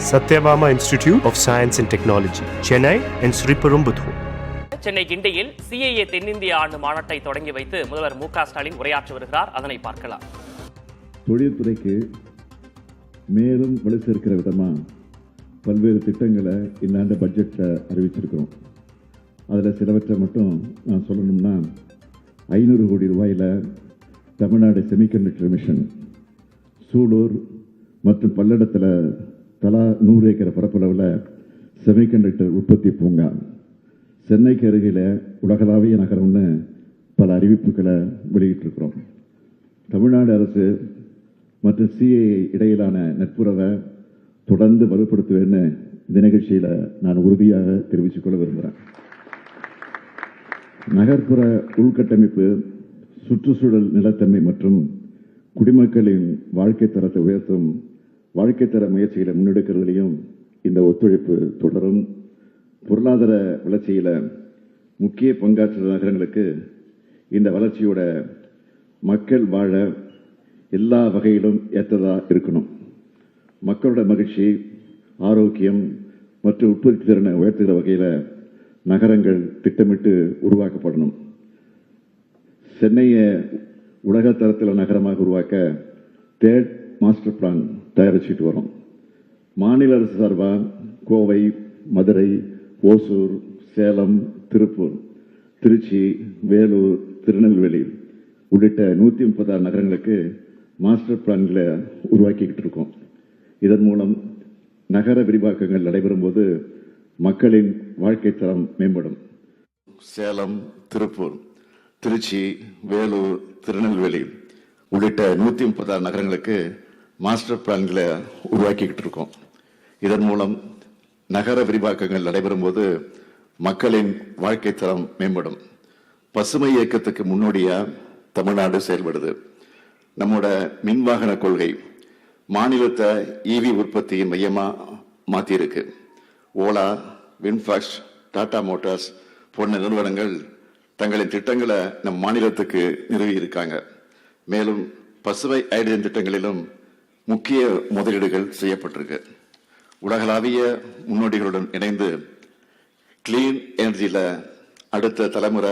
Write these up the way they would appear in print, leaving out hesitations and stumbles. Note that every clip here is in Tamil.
Satyabama Institute of Science and Technology, Chennai and Sriperumbudur. Chennai கிண்டியில் சிஏஏ தென்னிந்திய ஆண்டு மாநாட்டை தொடங்கி வைத்து முதல்வர் மு.க. ஸ்டாலின் உரையாற்றி வருகிறார். அதனை பார்க்கலாம். தொழில்துறைக்கு மேலும் வலு சேர்க்கிற விதமா பல்வேறு திட்டங்களை இந்த ஆண்டு பட்ஜெட்டில் அறிவிச்சிருக்கிறோம். அதில் சிலவற்றை மட்டும் நான் சொல்லணும்னா 500 கோடி ரூபாயில் தமிழ்நாடு செமிகண்டக்டர் மிஷன், சூலூர் மற்றும் பல்லடத்தில் தலா 100 ஏக்கர் பரப்பளவில் செமிகண்டக்டர் உற்பத்தி பூங்கா, சென்னைக்கு அருகில் உலகளாவிய நகரம்னு பல அறிவிப்புகளை வெளியிட்டிருக்கிறோம். தமிழ்நாடு அரசு மற்றும் சிஏஏ இடையிலான நட்புறவை தொடர்ந்து வலுப்படுத்துவேன்னு இந்த நிகழ்ச்சியில் நான் உறுதியாக தெரிவித்துக் கொள்ள விரும்புகிறேன். நகர்ப்புற உள்கட்டமைப்பு, சுற்றுச்சூழல் நிலத்தன்மை மற்றும் குடிமக்களின் வாழ்க்கை தரத்தை உயர்த்தும் வாழ்க்கை தர முயற்சிகளை முன்னெடுக்கிறதுலையும் இந்த ஒத்துழைப்பு தொடரும். பொருளாதார வளர்ச்சியில் முக்கிய பங்காற்றுற நகரங்களுக்கு இந்த வளர்ச்சியோட மக்கள் வாழ எல்லா வகையிலும் ஏற்றதாக இருக்கணும். மக்களோட மகிழ்ச்சி, ஆரோக்கியம் மற்றும் உற்பத்தி திறனை உயர்த்துகிற வகையில் நகரங்கள் திட்டமிட்டு உருவாக்கப்படணும். சென்னையை உலக தரத்தில் நகரமாக உருவாக்க 3rd மாஸ்டர் பிளான் தயாரிச்சுட்டு வரோம். மாநில அரசு சார்பாக கோவை, மதுரை, ஓசூர், சேலம், திருப்பூர், திருச்சி, வேலூர், திருநெல்வேலி உள்ளிட்ட 136 நகரங்களுக்கு மாஸ்டர் பிளான்களை உருவாக்கிக்கிட்டு இருக்கோம். இதன் மூலம் நகர விரிவாக்கங்கள் நடைபெறும் போது மக்களின் வாழ்க்கை தரம் மேம்படும். சேலம், திருப்பூர், திருச்சி, வேலூர், திருநெல்வேலி உள்ளிட்ட 136 நகரங்களுக்கு மாஸ்டர் பிளான்களை உருவாக்கிக்கிட்டு இருக்கோம். இதன் மூலம் நகர விரிவாக்கங்கள் நடைபெறும் போது மக்களின் வாழ்க்கை தரம் மேம்படும். பசுமை இயக்கத்துக்கு முன்னோடியா தமிழ்நாடு செயல்படுது. நம்மோட மின்வாகன கொள்கை மாநிலத்தை EV உற்பத்தியின் மையமா மாத்திருக்கு. ஓலா, வின்ஃபாக்ஸ், டாடா மோட்டார்ஸ் போன்ற நிறுவனங்கள் தங்களின் திட்டங்களை நம் மாநிலத்துக்கு நிறுவி இருக்காங்க. மேலும் பசுமை ஹைட்ரஜன் திட்டங்களிலும் முக்கிய முதலீடுகள் செய்யப்பட்டிருக்கு. உலகளாவிய முன்னோடிகளுடன் இணைந்து கிளீன் எனர்ஜியில் அடுத்த தலைமுறை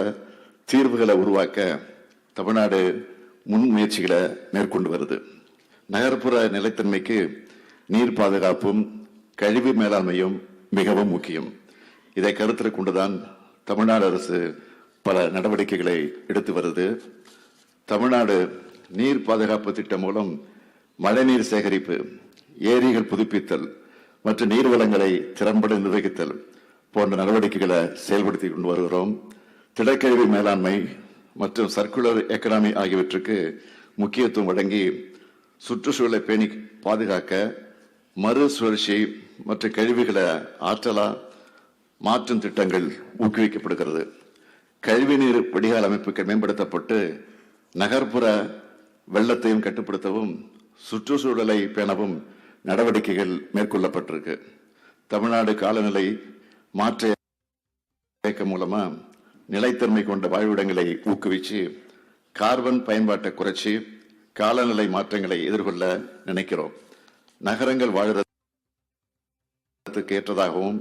தீர்வுகளை உருவாக்க தமிழ்நாடு முன்முயற்சிகளை மேற்கொண்டு வருது. நகர்ப்புற நிலைத்தன்மைக்கு நீர் பாதுகாப்பும் கழிவு மேலாண்மையும் மிகவும் முக்கியம். இதை கருத்தில் கொண்டுதான் தமிழ்நாடு அரசு பல நடவடிக்கைகளை எடுத்து வருது. தமிழ்நாடு நீர் பாதுகாப்பு திட்டம் மூலம் மழைநீர் சேகரிப்பு, ஏரிகள் புதுப்பித்தல் மற்றும் நீர்வளங்களை திறம்பட நிர்வகித்தல் போன்ற நடவடிக்கைகளை செயல்படுத்தி கொண்டு வருகிறோம். திடக்கழிவு மேலாண்மை மற்றும் சர்க்குலர் எக்கனாமி ஆகியவற்றுக்கு முக்கியத்துவம் வழங்கி சுற்றுச்சூழலை பேணி பாதுகாக்க மறுசுழற்சி மற்றும் கழிவுகளை ஆற்றலா மாற்றும் திட்டங்கள் ஊக்குவிக்கப்படுகிறது. கழிவுநீர் வடிகால் அமைப்புகள் மேம்படுத்தப்பட்டு நகர்ப்புற வெள்ளத்தையும் கட்டுப்படுத்தவும் சுற்றுச்சூழலை பேணவும் நடவடிக்கைகள் மேற்கொள்ளப்பட்டிருக்கு. தமிழ்நாடு காலநிலை மாற்ற இயக்கம் மூலமா நிலைத்தன்மை கொண்ட வாழ்விடங்களை ஊக்குவிச்சு கார்பன் பயன்பாட்டை குறைச்சி காலநிலை மாற்றங்களை எதிர்கொள்ள நினைக்கிறோம். நகரங்கள் வாழ்றதுக்கு ஏற்றதாகவும்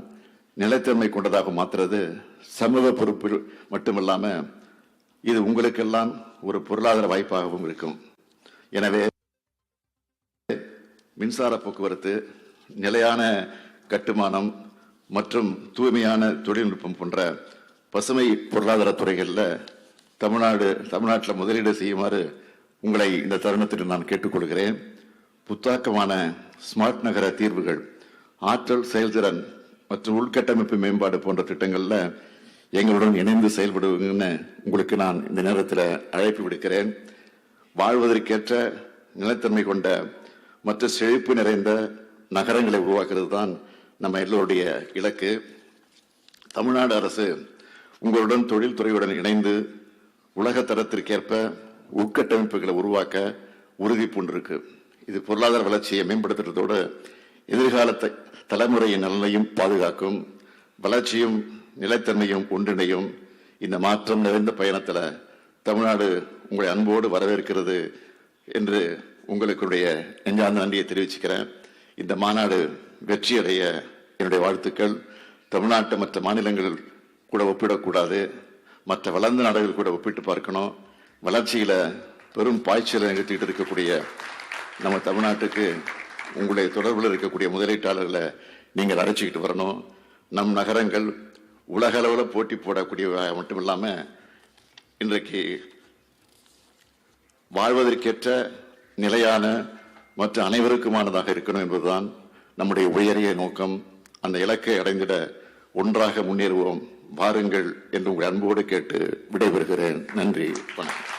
நிலைத்தன்மை கொண்டதாகவும் மாற்றுறது சமூக பொறுப்பு மட்டுமில்லாம இது உங்களுக்கெல்லாம் ஒரு பொருளாதார வாய்ப்பாகவும் இருக்கும். எனவே மின்சார போக்குவரத்து, நிலையான கட்டுமானம் மற்றும் தூய்மையான தொழில்நுட்பம் போன்ற பசுமை பொருளாதார துறைகளில் தமிழ்நாட்டில் முதலீடு செய்யுமாறு உங்களை இந்த தருணத்தில் நான் கேட்டுக்கொள்கிறேன். புத்தாக்கமான ஸ்மார்ட் நகர தீர்வுகள், ஆற்றல் செயல்திறன் மற்றும் உள்கட்டமைப்பு மேம்பாடு போன்ற திட்டங்களில் எங்களுடன் இணைந்து செயல்படுவீங்கன்னு உங்களுக்கு நான் இந்த நேரத்தில் அழைப்பு விடுக்கிறேன். வாழ்வதற்கேற்ற நிலைத்தன்மை கொண்ட மற்ற செழிப்பு நிறைந்த நகரங்களை உருவாக்குறது தான் நம்ம எல்லோருடைய இலக்கு. தமிழ்நாடு அரசு உங்களுடன் தொழில்துறையுடன் இணைந்து உலக தரத்திற்கேற்ப உட்கட்டமைப்புகளை உருவாக்க உறுதி பூண்டிருக்கு. இது பொருளாதார வளர்ச்சியை மேம்படுத்துறதோடு எதிர்கால தலைமுறையின் நலனையும் பாதுகாக்கும். வளர்ச்சியும் நிலைத்தன்மையும் ஒன்றிணையும். இந்த மாற்றம் நிறைந்த பயணத்தில் தமிழ்நாடு உங்களை அன்போடு வரவேற்கிறது என்று உங்களுடைய நெஞ்சார்ந்த நன்றியை தெரிவிச்சுக்கிறேன். இந்த மாநாடு வெற்றியடைய என்னுடைய வாழ்த்துக்கள். தமிழ்நாட்டு மற்ற மாநிலங்கள் கூட ஒப்பிடக்கூடாது, மற்ற வளர்ந்த நாடுகள் கூட ஒப்பிட்டு பார்க்கணும். வளர்ச்சியில பெரும் பாய்ச்சலை நிகழ்த்திட்டு இருக்கக்கூடிய நம்ம தமிழ்நாட்டுக்கு உங்களுடைய தொடர்பில் இருக்கக்கூடிய முதலீட்டாளர்களை நீங்கள் அழைச்சிக்கிட்டு வரணும். நம் நகரங்கள் உலக அளவில் போட்டி போடக்கூடிய மட்டும் இல்லாம இன்றைக்கு வாழ்வதற்கேற்ற நிலையான மற்ற அனைவருக்குமானதாக இருக்கணும் என்பதுதான் நம்முடைய உயரிய நோக்கம். அந்த இலக்கை அடைந்திட ஒன்றாக முன்னேறுவோம், வாருங்கள் என்று உங்கள் அன்போடு கேட்டு விடைபெறுகிறேன். நன்றி, வணக்கம்.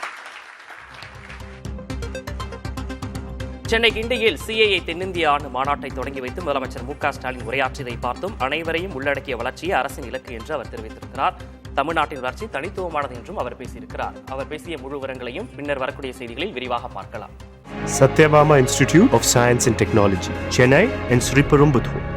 சென்னை கிண்டியில் சிஏஏ தென்னிந்திய ஆண்டு மாநாட்டை தொடங்கி வைத்து முதலமைச்சர் மு.க.ஸ்டாலின் உரையாற்றியதை பார்த்தும் அனைவரையும் உள்ளடக்கிய வளர்ச்சியே அரசின் இலக்கு என்று அவர் தெரிவித்திருக்கிறார். தமிழ்நாட்டின் வளர்ச்சி தனித்துவமானது என்றும் அவர் பேசியிருக்கிறார். அவர் பேசிய முழு விவரங்களையும் பின்னர் வரக்கூடிய செய்திகளில் விரிவாக பார்க்கலாம். Satyabama Institute of Science and Technology, Chennai and Sriperumbudur.